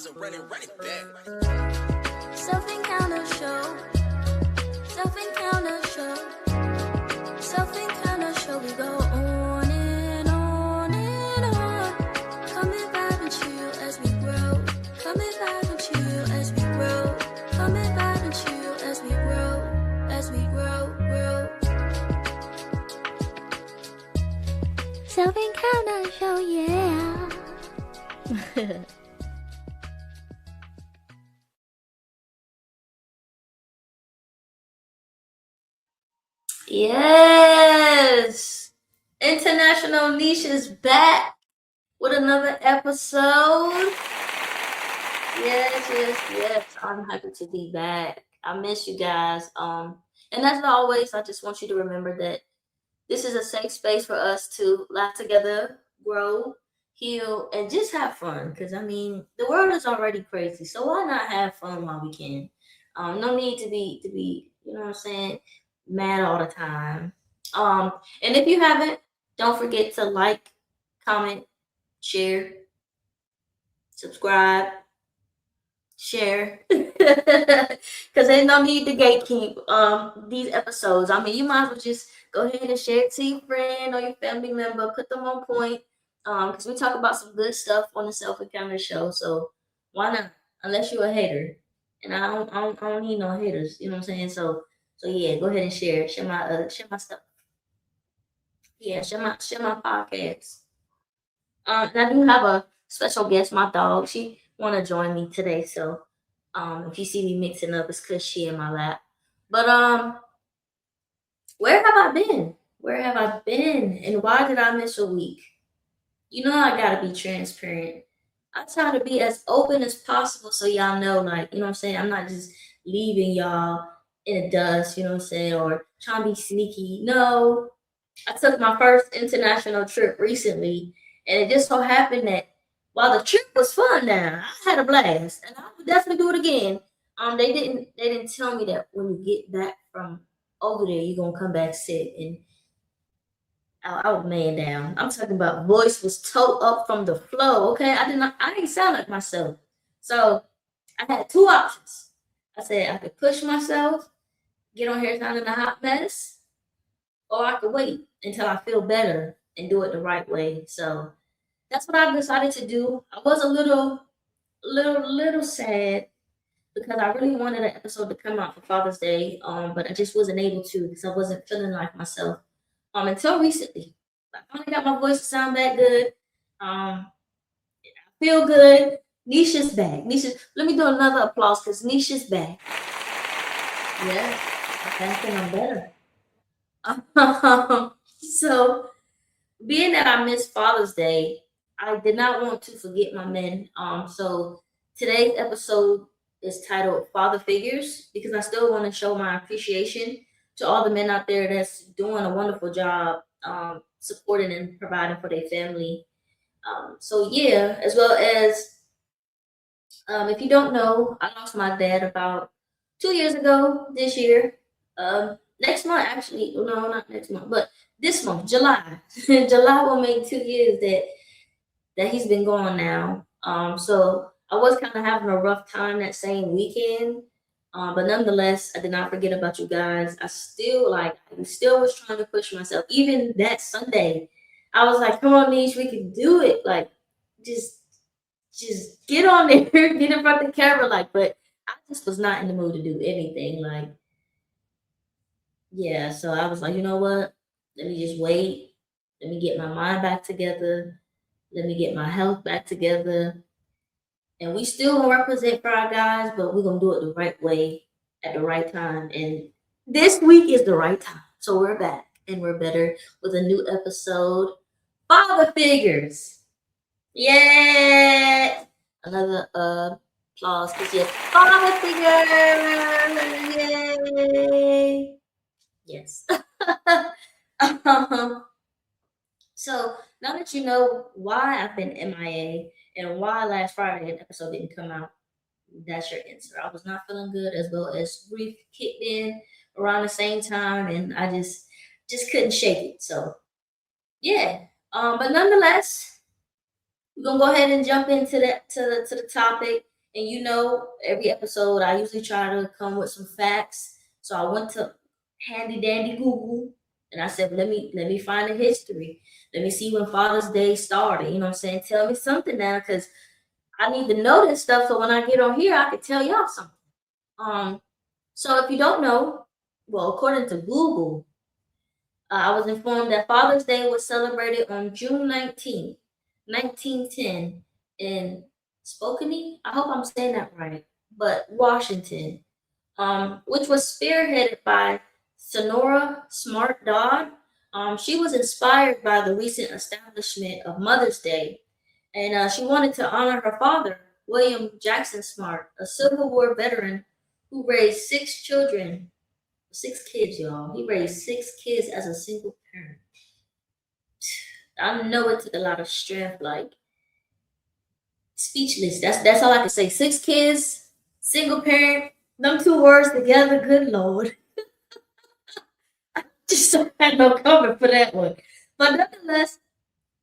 Run it back. Self-encounter show. Self-encounter show. Self-encounter show. We go on and on and on. Come and vibe and chill as we grow. Come and vibe and chill as we grow. Come and vibe and chill as we grow. As we grow. Self-encounter show, yeah. Yes! International Niche is back with another episode. Yes. I'm happy to be back. I miss you guys. And as always, I just want you to remember that this is a safe space for us to laugh together, grow, heal, and just have fun. Because I mean, the world is already crazy, so why not have fun while we can? No need to be, you know what I'm saying, mad all the time. And if you haven't, don't forget to like, comment, share, subscribe, share, because there's no need to gatekeep these episodes. I mean, you might as well just go ahead and share it to your friend or your family member, put them on point, because we talk about some good stuff on the Self Encounter show. So why not? Unless you're a hater, and I don't need no haters. You know what I'm saying? So yeah, go ahead and share share my stuff. Yeah, share my podcast. And I do have a special guest, my dog. She want to join me today, so if you see me mixing up, it's cause she in my lap. But where have I been? Where have I been? And why did I miss a week? You know I gotta be transparent. I try to be as open as possible so y'all know, like, you know what I'm saying? I'm not just leaving y'all in the dust, you know what I'm saying, or trying to be sneaky. No. I took my first international trip recently, and it just so happened that while the trip was fun now, I had a blast, and I would definitely do it again. They didn't tell me that when you get back from over there, you're gonna come back sick, and I was man down. I'm talking about voice was toe up from the flow. Okay, I didn't sound like myself, so I had two options. I said I could push myself, get on here sounding a hot mess, or I could wait until I feel better and do it the right way. So that's what I decided to do. I was a little sad because I really wanted an episode to come out for Father's Day, but I just wasn't able to because I wasn't feeling like myself until recently. I finally got my voice to sound that good. I feel good. Nisha's back. Let me do another applause because Nisha's back. Yeah, I think I'm better. So being that I missed Father's Day, I did not want to forget my men. So today's episode is titled Father Figures because I still want to show my appreciation to all the men out there that's doing a wonderful job supporting and providing for their family. So yeah, as well as if you don't know, I lost my dad about 2 years ago this year. Next month, actually, no, not next month, but this month, July. July will make 2 years that he's been gone now. So I was kind of having a rough time that same weekend. But nonetheless, I did not forget about you guys. I still was trying to push myself. Even that Sunday, I was like, come on, Niche, we can do it. Like, just get on there, get in front of the camera. Like, but I just was not in the mood to do anything. Like, yeah, so I was like, you know what? Let me just wait. Let me get my mind back together. Let me get my health back together. And we still gonna represent for our guys, but we're gonna do it the right way at the right time. And this week is the right time. So we're back and we're better with a new episode. Father figures. Yeah. Another applause because yes, father figure. Yay. Yes. So now that you know why I've been MIA and why last Friday an episode didn't come out, that's your answer. I was not feeling good as well as grief kicked in around the same time and I just couldn't shake it. So yeah. But nonetheless, we're gonna go ahead and jump into that to the topic. And you know, every episode I usually try to come with some facts. So I went to handy dandy Google and I said, let me find the history. Let me see when Father's Day started. You know what I'm saying? Tell me something now, because I need to know this stuff so when I get on here I can tell y'all something. Um, so if you don't know, well, according to Google, I was informed that Father's Day was celebrated on June 19th, 1910, in Spokane. I hope I'm saying that right, but Washington, which was spearheaded by Sonora Smart Dodd. She was inspired by the recent establishment of Mother's Day, and she wanted to honor her father, William Jackson Smart, a Civil War veteran who raised six kids, y'all. He raised six kids as a single parent. I know it took a lot of strength, like speechless. That's all I can say. Six kids, single parent, them two words together, good lord. Just don't have no cover for that one. But nonetheless,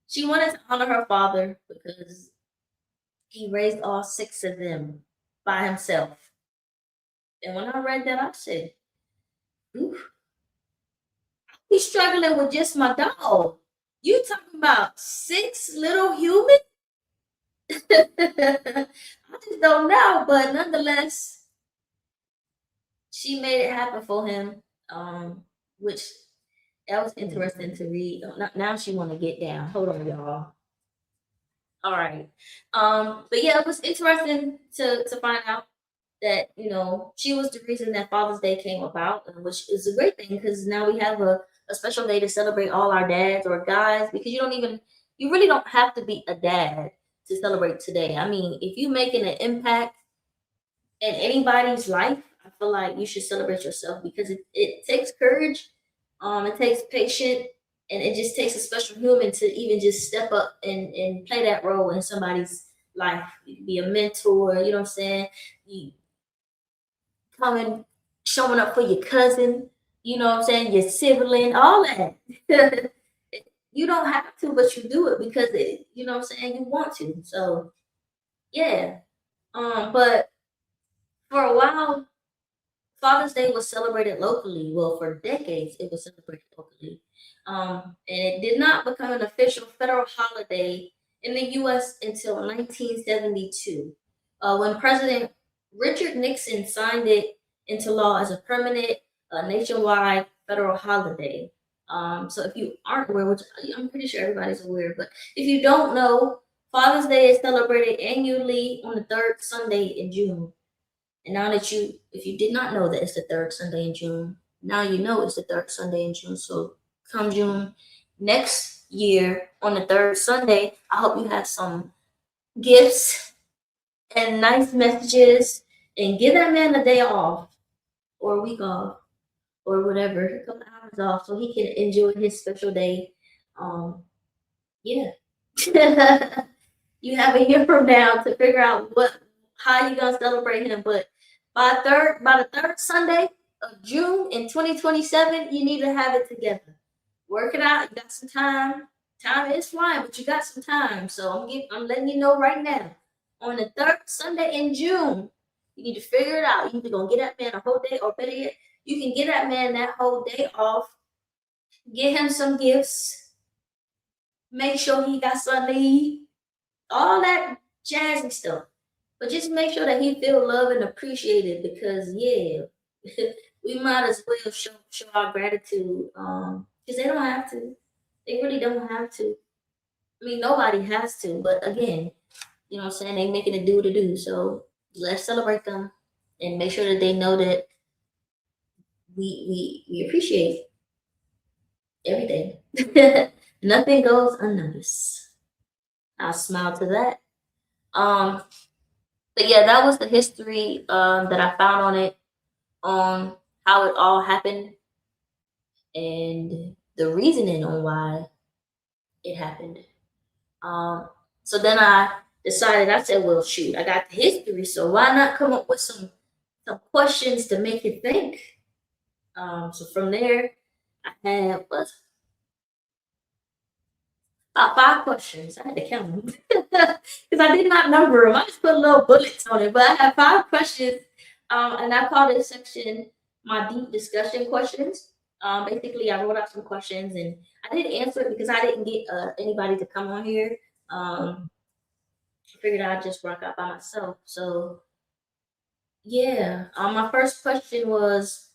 she wanted to honor her father because he raised all six of them by himself. And when I read that, I said, oof, he's struggling with just my dog. You talking about six little humans? I just don't know, but nonetheless, she made it happen for him. Which that was interesting to read. Now she want to get down. Hold on, y'all. All right. But yeah, it was interesting to find out that she was the reason that Father's Day came about, which is a great thing because now we have a special day to celebrate all our dads or guys, because you really don't have to be a dad to celebrate today. I mean, if you're making an impact in anybody's life, I feel like you should celebrate yourself, because it takes courage, it takes patience, and it just takes a special human to even just step up and play that role in somebody's life. You can be a mentor, you know what I'm saying? You coming, showing up for your cousin, you know what I'm saying, your sibling, all that. You don't have to, but you do it because you know what I'm saying, you want to. So yeah. But for a while, Father's Day was celebrated locally. Well, for decades, it was celebrated locally. And it did not become an official federal holiday in the U.S. until 1972, when President Richard Nixon signed it into law as a permanent nationwide federal holiday. So if you aren't aware, which I'm pretty sure everybody's aware, but if you don't know, Father's Day is celebrated annually on the third Sunday in June. And now that if you did not know that it's the third Sunday in June, now you know it's the third Sunday in June. So come June next year on the third Sunday, I hope you have some gifts and nice messages, and give that man a day off or a week off or whatever, a couple hours off so he can enjoy his special day. Yeah. You have a year from now to figure out how you gonna celebrate him. But by the third Sunday of June in 2027, you need to have it together. Work it out. You got some time. Time is flying, but you got some time. So I'm letting you know right now. On the third Sunday in June, you need to figure it out. You either gonna get that man a whole day, or better yet, you can get that man that whole day off. Get him some gifts. Make sure he got something to eat. All that jazzy stuff. But just make sure that he feel loved and appreciated, because yeah, we might as well show our gratitude. Because they don't have to. They really don't have to. I mean, nobody has to. But again, you know what I'm saying? They making it do to do. So let's celebrate them and make sure that they know that we appreciate everything. Nothing goes unnoticed. I'll smile to that. Um, but yeah, that was the history that I found on it, on how it all happened, and the reasoning on why it happened. Um, so then I decided, I said, well, shoot, I got the history, so why not come up with some questions to make you think? So from there, I had About 5 questions. I had to count them because I did not number them. I just put little bullets on it. But I have 5 questions, and I call this section my deep discussion questions. Basically, I wrote out some questions and I didn't answer it because I didn't get anybody to come on here. I figured I'd just rock out by myself. So yeah, my first question was,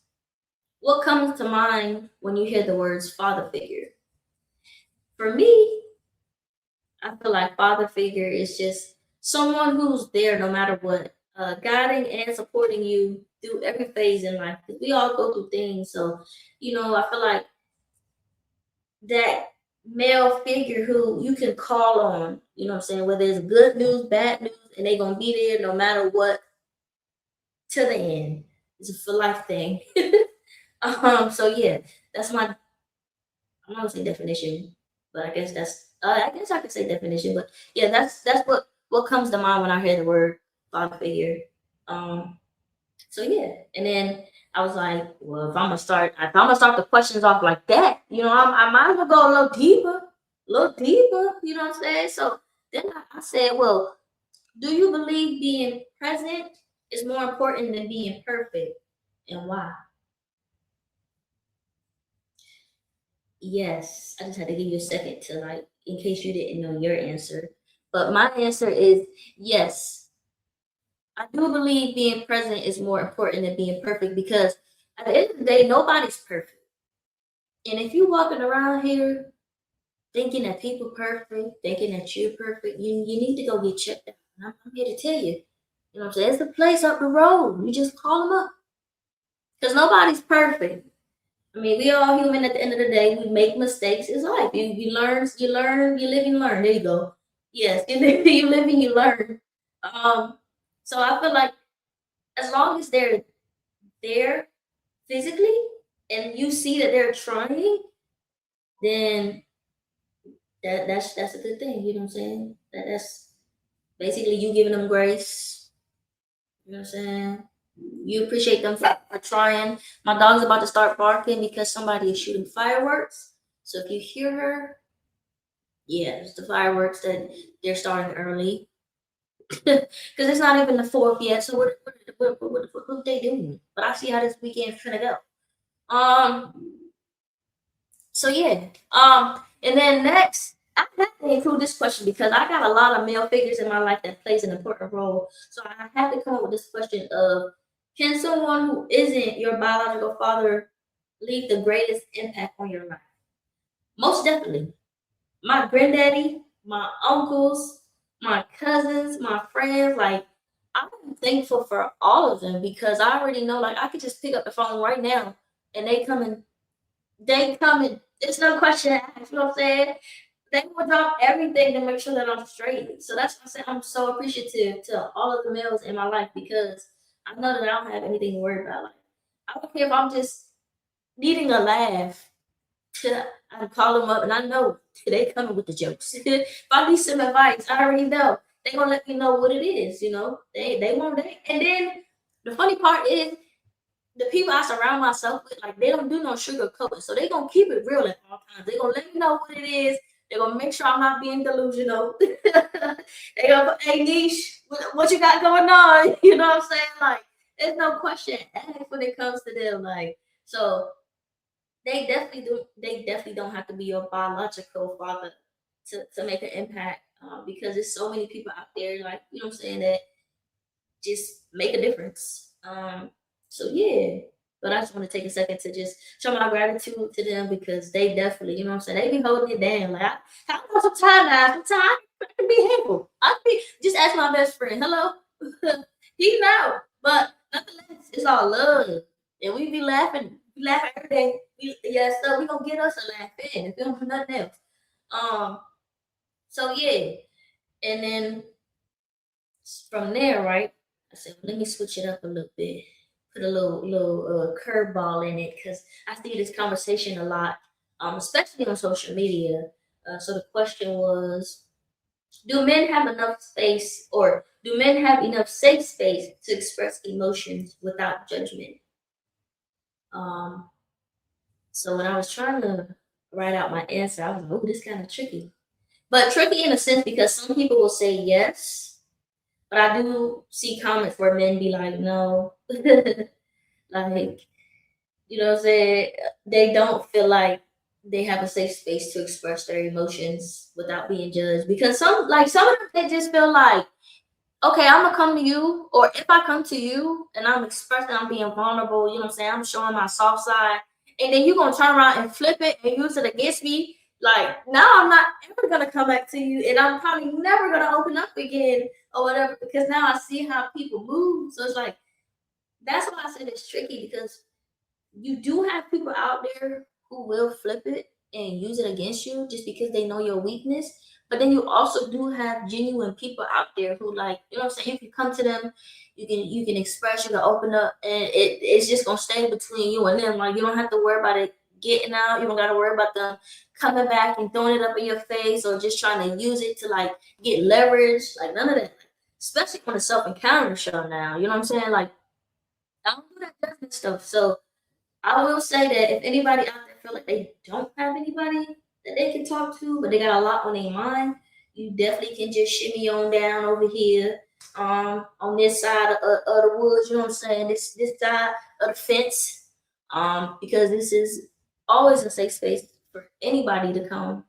what comes to mind when you hear the words father figure? For me, I feel like father figure is just someone who's there no matter what, guiding and supporting you through every phase in life. 'Cause we all go through things, so I feel like that male figure who you can call on. You know what I'm saying? Whether it's good news, bad news, and they're gonna be there no matter what to the end. It's a for life thing. So yeah, that's my, I'm not gonna say definition, but I guess that's I guess I could say definition, but yeah, that's what comes to mind when I hear the word father figure. Um, so yeah, and then I was like, well, if I'm gonna start the questions off like that, I might as well go a little deeper. You know what I'm saying? So then I said, well, do you believe being present is more important than being perfect, and why? Yes, I just had to give you a second to like, in case you didn't know your answer. But my answer is yes. I do believe being present is more important than being perfect because at the end of the day, nobody's perfect. And if you're walking around here thinking that people perfect, thinking that you're perfect, you need to go get checked out. And I'm here to tell you, you know what I'm saying? It's a place up the road. You just call them up because nobody's perfect. I mean, we all human at the end of the day. We make mistakes. It's life. You live, and learn. There you go. Yes, you live and you learn. Um, so I feel like as long as they're there physically and you see that they're trying, then that's a good thing. You know what I'm saying? That's basically you giving them grace. You know what I'm saying? You appreciate them for trying. My dog's about to start barking because somebody is shooting fireworks. So if you hear her, yeah, it's the fireworks that they're starting early because it's not even the fourth yet. So what they doing? But I see how this weekend's gonna go. Um. So yeah. And then next, I have to include this question because I got a lot of male figures in my life that plays an important role. So I have to come up with this question of, can someone who isn't your biological father leave the greatest impact on your life? Most definitely. My granddaddy, my uncles, my cousins, my friends, like I'm thankful for all of them because I already know like I could just pick up the phone right now and they come and it's no question asked, you know what I'm saying? They will drop everything to make sure that I'm straight. So that's why I said I'm so appreciative to all of the males in my life because I know that I don't have anything to worry about. Like I don't care if I'm just needing a laugh. I call them up and I know they coming with the jokes. If I need some advice, I already know. They gonna let me know what it is. They won't and then the funny part is the people I surround myself with, like they don't do no sugar coating. So they gonna keep it real at all times. They gonna let me know what it is. They're gonna make sure I'm not being delusional. They gonna hey niche, what you got going on? You know what I'm saying? Like there's no question asked when it comes to them. Like so they definitely don't have to be your biological father to make an impact because there's so many people out there like you know what I'm saying that just make a difference. So yeah. But I just want to take a second to just show my gratitude to them because they definitely, you know what I'm saying, they be holding it down. Like I know some time now, sometimes I can be handful. I can be just ask my best friend, hello. He know. But nonetheless, it's all love. And we laughing every day. Yeah, so we gonna get us a laugh in if we don't do nothing else. Um, so yeah. And then from there, right? I said, well, let me switch it up a little bit, put a little curveball in it because I see this conversation a lot, especially on social media. So the question was, do men have enough space, or do men have enough safe space to express emotions without judgment? Um, so when I was trying to write out my answer, I was like, oh, this kind of tricky but tricky in a sense because some people will say yes, but I do see comments where men be like, no, like you know what I'm saying? They don't feel like they have a safe space to express their emotions without being judged because some of them they just feel like okay, I'm gonna come to you, or if I come to you and I'm expressing, I'm being vulnerable, you know what I'm saying? I'm showing my soft side, and then you're gonna turn around and flip it and use it against me. Like, now I'm not ever gonna come back to you, and I'm probably never gonna open up again or whatever because now I see how people move. So it's like, that's why I said it's tricky because you do have people out there who will flip it and use it against you just because they know your weakness. But then you also do have genuine people out there who like, you know what I'm saying? You can come to them, you can express, you can open up, and it's just gonna stay between you and them. Like you don't have to worry about it getting out. You don't gotta worry about them coming back and throwing it up in your face or just trying to use it to like get leverage. Like none of that. Especially on a self encounter show now. You know what I'm saying? Like I don't do that judgment stuff. So I will say that if anybody out there feel like they don't have anybody that they can talk to, but they got a lot on their mind, you definitely can just shimmy on down over here, on this side of the woods. You know what I'm saying? This side of the fence, because this is always a safe space for anybody to come,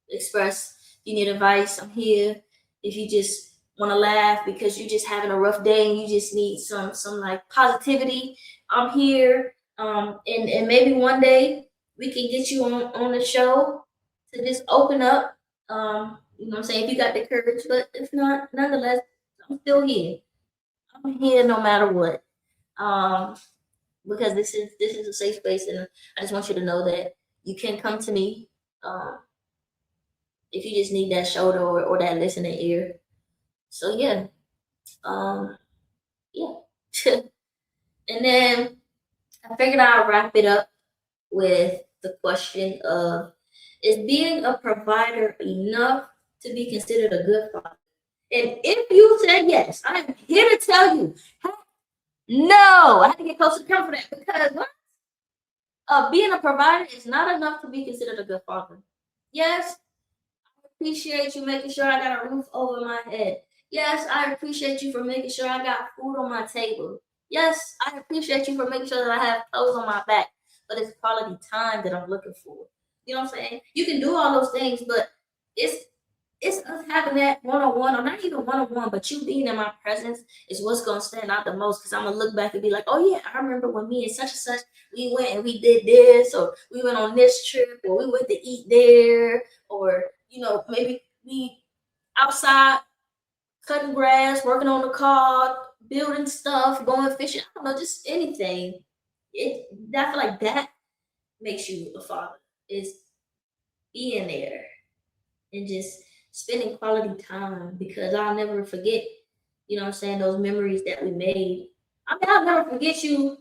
express. If you need advice, I'm here. If you just want to laugh because you're just having a rough day and you just need some like positivity, I'm here. And maybe one day we can get you on the show to just open up. You know what I'm saying? If you got the courage, but if not, nonetheless, I'm still here. I'm here no matter what. Um, because this is a safe space, and I just want you to know that you can come to me. Um, if you just need that shoulder or that listening ear. So yeah, um, yeah. And then I figured I'll wrap it up with the question of is being a provider enough to be considered a good father? And if you said yes, I'm here to tell you, no, I had to get close to the camera for that because being a provider is not enough to be considered a good father. Yes, I appreciate you making sure I got a roof over my head. Yes, I appreciate you for making sure I got food on my table. Yes, I appreciate you for making sure that I have clothes on my back. But it's quality time that I'm looking for. You know what I'm saying? You can do all those things, but it's it's us having that one on one, or not even one on one, but you being in my presence is what's gonna stand out the most. Because I'm gonna look back and be like, oh yeah, I remember when me and such and such we went and we did this, or we went on this trip, or we went to eat there, or maybe we outside cutting grass, working on the car, building stuff, going fishing. I don't know, just anything. I feel like that makes you a father. Is being there and just spending quality time because I'll never forget, what I'm saying, those memories that we made. I mean, I'll never forget you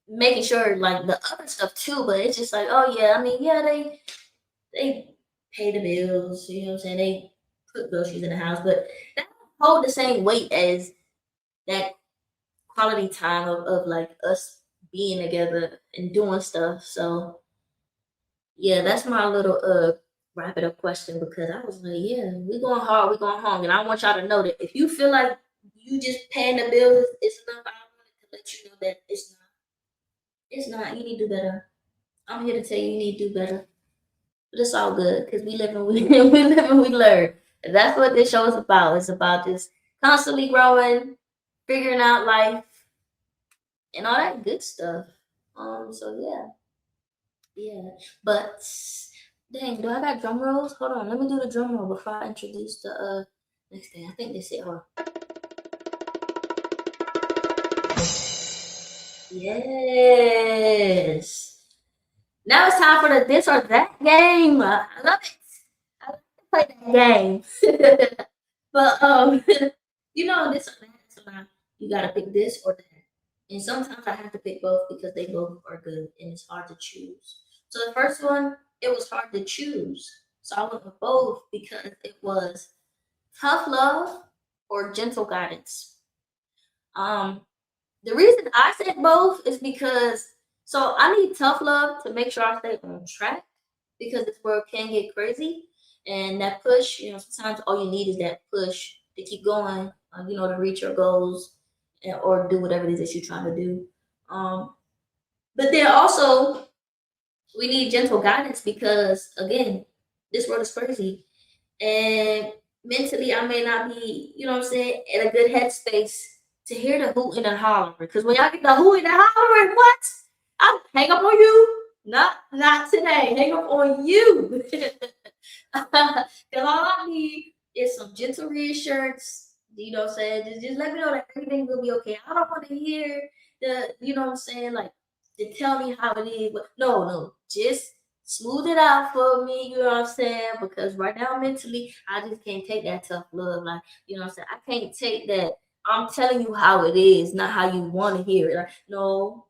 making sure like the other stuff too, but it's just like, oh yeah, I mean, yeah, they pay the bills, you know what I'm saying? They put groceries in the house, but that don't hold the same weight as that quality time of like us being together and doing stuff. So yeah, that's my little wrap it up question because I was like, yeah, we going hard, we going home. And I want y'all to know that if you feel like you just paying the bills it's enough, I wanted to let you know that it's not. It's not. You need to do better. I'm here to tell you you need to do better. But it's all good because we live and we we live and we learn. And that's what this show is about. It's about just constantly growing, figuring out life, and all that good stuff. So yeah. Yeah. But dang, do I got drum rolls? Hold on, let me do the drum roll before I introduce the next thing. I think this it. Hold on. Yes. Now it's time for the this or that game. I love it. I love to play that game. But this or that, sometimes you gotta pick this or that. And sometimes I have to pick both because they both are good and it's hard to choose. So the first one, it was hard to choose. So I went with both because it was tough love or gentle guidance. Um, the reason I said both is because so I need tough love to make sure I stay on track, because this world can get crazy. And that push, sometimes all you need is that push to keep going, to reach your goals or do whatever it is that you're trying to do. But then also, we need gentle guidance because, again, this world is crazy. And mentally, I may not be, in a good headspace to hear the hoot and the hollering. Because when y'all get the hoot and the hollering, what? I'll hang up on you. Not today. Hang up on you. Because all I need is some gentle reassurance. Just let me know that everything will be okay. I don't want to hear like to tell me how it is. But no, just smooth it out for me, because right now mentally I just can't take that tough love. Like, I can't take that. I'm telling you how it is, not how you want to hear it. Like, no.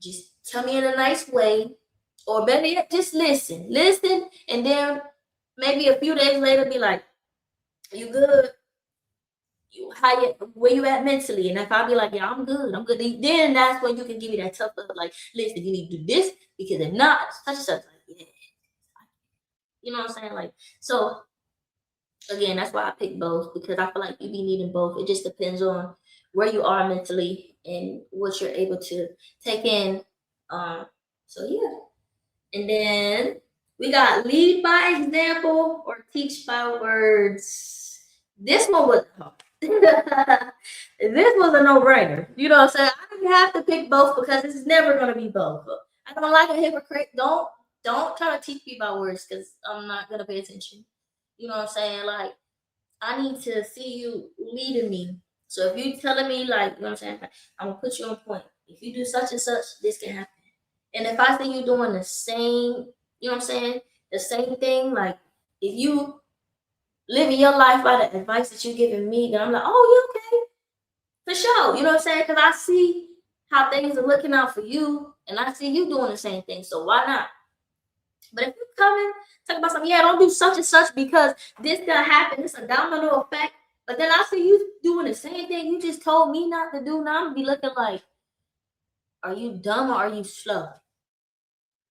Just tell me in a nice way, or better yet, just listen, and then maybe a few days later, be like, "You good? Where you at mentally?" And if I be like, "Yeah, I'm good," then that's when you can give me that tough love. Like, listen, you need to do this because if not, such and such. Like, yeah, you know what I'm saying? Like, so again, that's why I pick both because I feel like you be needing both. It just depends on where you are mentally and what you're able to take in. Um, so yeah. And then we got lead by example or teach by words. This one was this was a no-brainer. You know what I'm saying? I didn't have to pick both because it's never gonna be both. I don't like a hypocrite. Don't try to teach me by words because I'm not gonna pay attention. You know what I'm saying? Like I need to see you leading me. So if you telling me like, you know what I'm saying, I'm gonna put you on point. If you do such and such, this can happen. And if I see you doing the same, you know what I'm saying, the same thing, like if you living your life by the advice that you're giving me, then I'm like, oh, you okay, for sure. You know what I'm saying? Because I see how things are looking out for you, and I see you doing the same thing. So why not? But if you come in talk about something, yeah, don't do such and such because this gonna happen. It's a domino effect. But then I see you doing the same thing you just told me not to do. Now I'm gonna be looking like, are you dumb or are you slow?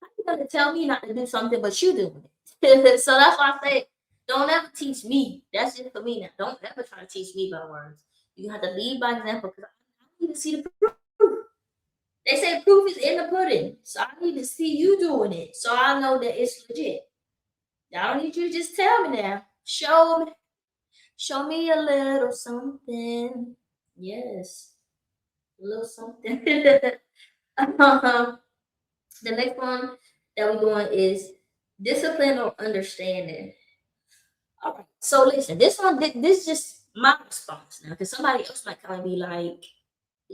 How you gonna tell me not to do something but you doing it? So that's why I say, don't ever teach me. That's just for me now. Don't ever try to teach me by words. You have to lead by example because I need to see the proof. They say proof is in the pudding. So I need to see you doing it. So I know that it's legit. I don't need you to just tell me now. Show me a little something. Yes, a little something. um, the next one that we're doing is discipline or understanding. All right. So listen, this is just my response now, because somebody else might kind of be like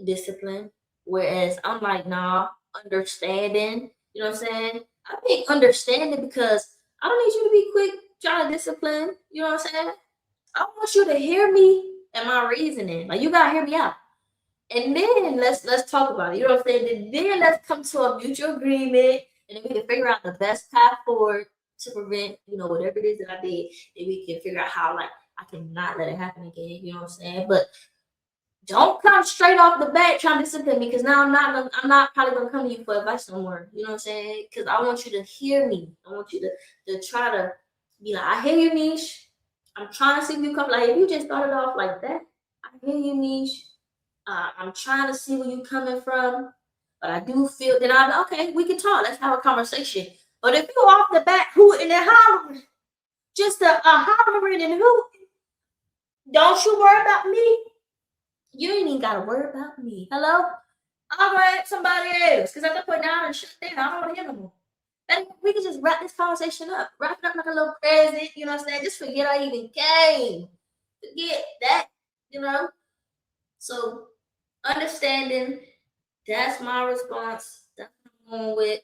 discipline, whereas I'm like, nah, understanding. You know what I'm saying? I think understanding because I don't need you to be quick trying to discipline. You know what I'm saying? I want you to hear me and my reasoning. Like you gotta hear me out. And then let's talk about it. You know what I'm saying? And then let's come to a mutual agreement and then we can figure out the best path forward to prevent, whatever it is that I did, and we can figure out how like I cannot let it happen again. You know what I'm saying? But don't come straight off the bat trying to discipline me because now I'm not probably gonna come to you for advice no more. You know what I'm saying? Because I want you to hear me. I want you to try to be like, I hear you, Niche. I'm trying to see if you come. Like if you just started off like that, I hear you, Niche. I'm trying to see where you coming from, but I do feel that I'm okay. We can talk. Let's have a conversation. But if you off the bat hooting and hollering, just a hollering and hooting, don't you worry about me. You ain't even gotta worry about me. Hello? I'll go somebody else. Because at that point now and shut down. I don't want to hear no more. And we can just wrap this conversation up. Wrap it up like a little present, you know what I'm saying? Just forget I even came. Forget that, you know? So understanding, that's my response. That's what I'm going with.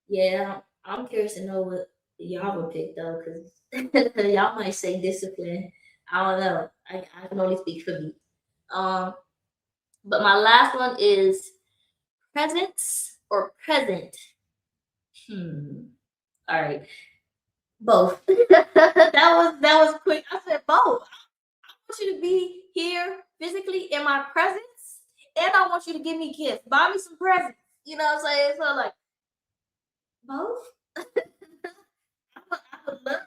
Yeah, I'm curious to know what y'all would pick though, because y'all might say discipline. I don't know. I can only speak for me. Um, but my last one is presence or present. All right. Both. that was quick. I said both. I want you to be here physically in my presence, and I want you to give me gifts. Buy me some presents. You know what I'm saying? So like Both. I would love,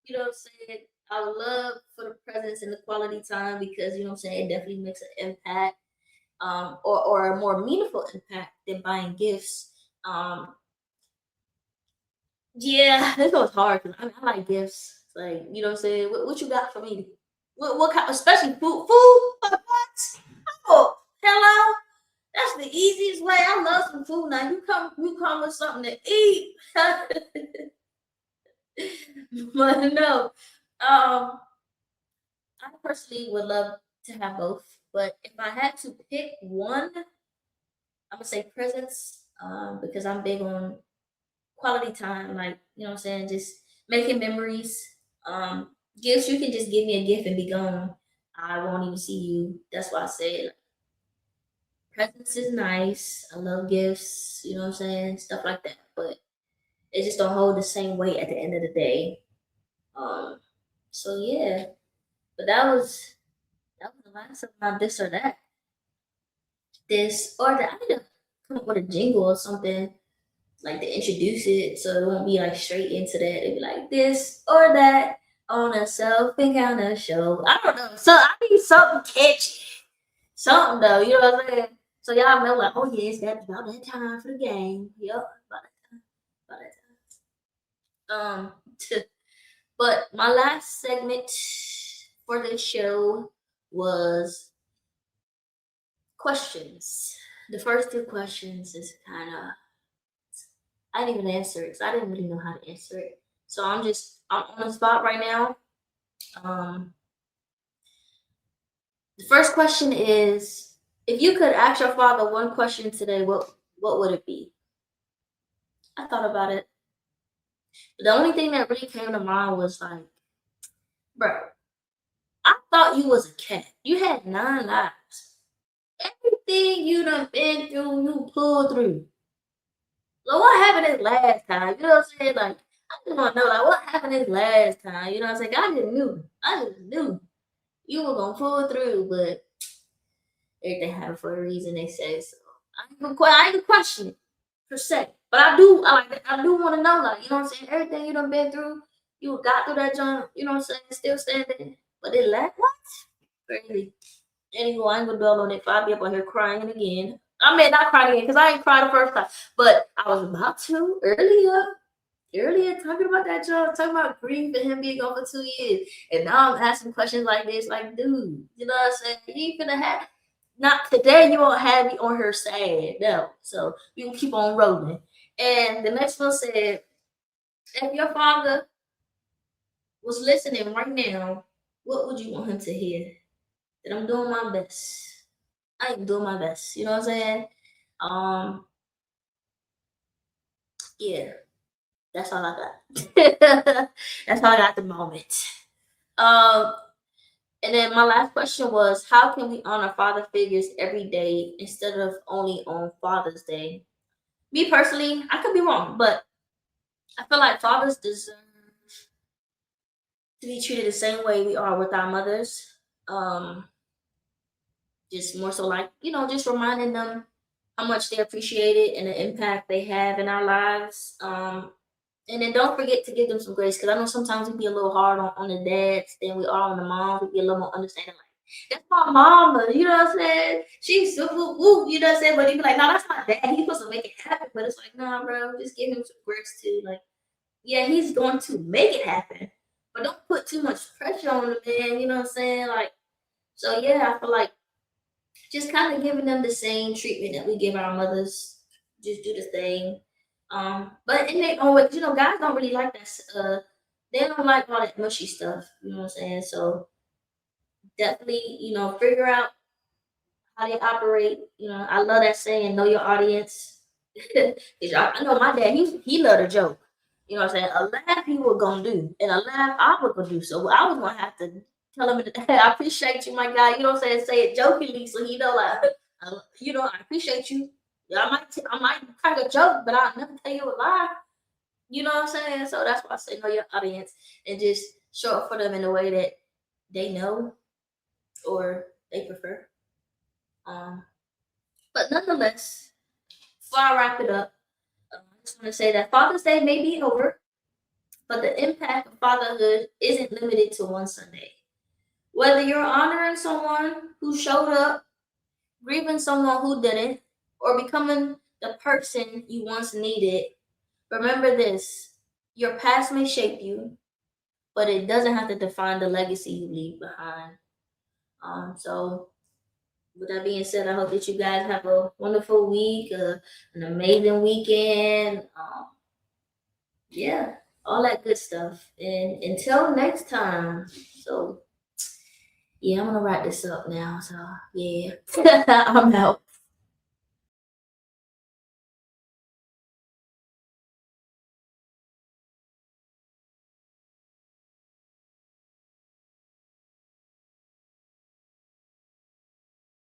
you know what I'm saying? I would love for the presence and the quality time because you know what I'm saying, it definitely makes an impact, or a more meaningful impact than buying gifts. Yeah, this was hard because I like gifts. Like, you know what I'm saying? What you got for me? What kind, especially food? Food? What? Oh, hello? That's the easiest way. I love some food. Now you come with something to eat. But no, I personally would love to have both. But if I had to pick one, I would say presents. Because I'm big on quality time. Like, you know what I'm saying, just making memories. Gifts, you can just give me a gift and be gone. I won't even see you. That's why I said presents is nice. I love gifts. You know what I'm saying, stuff like that. But it just don't hold the same weight at the end of the day. Um, so yeah, but that was the last of my this or that. This or that. I need to come up with a jingle or something like to introduce it so it won't be like straight into that. It'd be like this or that on a self encounter show. I don't know. So I need something catchy. Something though, you know what I'm saying? So y'all know like, oh yes, that's about that time for the game. Yep, about that time. About that time. But my last segment for this show was questions. The first two questions is kind of I didn't even answer it because I didn't really know how to answer it. So I'm on the spot right now. Um, the first question is, if you could ask your father one question today, what would it be? I thought about it. The only thing that really came to mind was like, bro, I thought you was a cat. You had 9 lives. Everything you done been through, you pulled through. So what happened this last time? You know what I'm saying? Like, I just want to know, like, what happened this last time? You know what I'm saying? I just knew. I just knew you were gonna pull through, but everything happened for a reason. They say so. I ain't gonna question it per se, but I do want to know, like, you know what I'm saying? Everything you done been through, you got through that jump. You know what I'm saying? Still standing, but it left what? Crazy. Anyway, I ain't gonna dwell on it. If I be up on here crying again. I mean, not crying again because I ain't cried the first time, but I was about to earlier talking about that job, talking about grief and him being gone for 2 years. And now I'm asking questions like this, like, dude, you know what I'm saying? You ain't gonna have not today, you won't have me on her sad. No. So we can keep on rolling. And the next one said, if your father was listening right now, what would you want him to hear? That I'm doing my best. I am doing my best. You know what I'm saying? Um, yeah, that's all I got. That's all I got at the moment. Um, And then my last question was, how can we honor father figures every day instead of only on Father's Day? Me personally, I could be wrong, but I feel like fathers deserve to be treated the same way we are with our mothers. Um, just more so like, just reminding them how much they appreciate it and the impact they have in our lives. And then don't forget to give them some grace because I know sometimes we be a little hard on the dads than we are on the moms. We be a little more understanding. Like, that's my mama, you know what I'm saying? She's super woo, you know what I'm saying? But you be like, no, that's my dad. He's supposed to make it happen. But it's like, nah, bro, just give him some grace too. Like, yeah, he's going to make it happen. But don't put too much pressure on the man, you know what I'm saying? Like, so yeah, I feel like just kind of giving them the same treatment that we give our mothers. Just do the thing. But in their own way, guys don't really like that. They don't like all that mushy stuff. You know what I'm saying? So definitely, figure out how they operate. I love that saying, know your audience. 'Cause I know my dad, he loved a joke. You know what I'm saying? A laugh he was gonna do, and a laugh I was gonna do. So I was gonna have to tell him, hey, I appreciate you, my guy. You know what I'm saying? Say it jokingly, so he know, like, I appreciate you. Yeah, I might crack a joke, but I'll never tell you a lie. You know what I'm saying? So that's why I say know your audience and just show up for them in a way that they know or they prefer. Um, but nonetheless, before I wrap it up, just want to say that Father's Day may be over, but the impact of fatherhood isn't limited to one Sunday. Whether you're honoring someone who showed up, grieving someone who didn't, or becoming the person you once needed, remember this: your past may shape you, but it doesn't have to define the legacy you leave behind. So with that being said, I hope that you guys have a wonderful week, an amazing weekend. Yeah, all that good stuff. And until next time. So yeah, I'm gonna wrap this up now. So yeah, I'm out.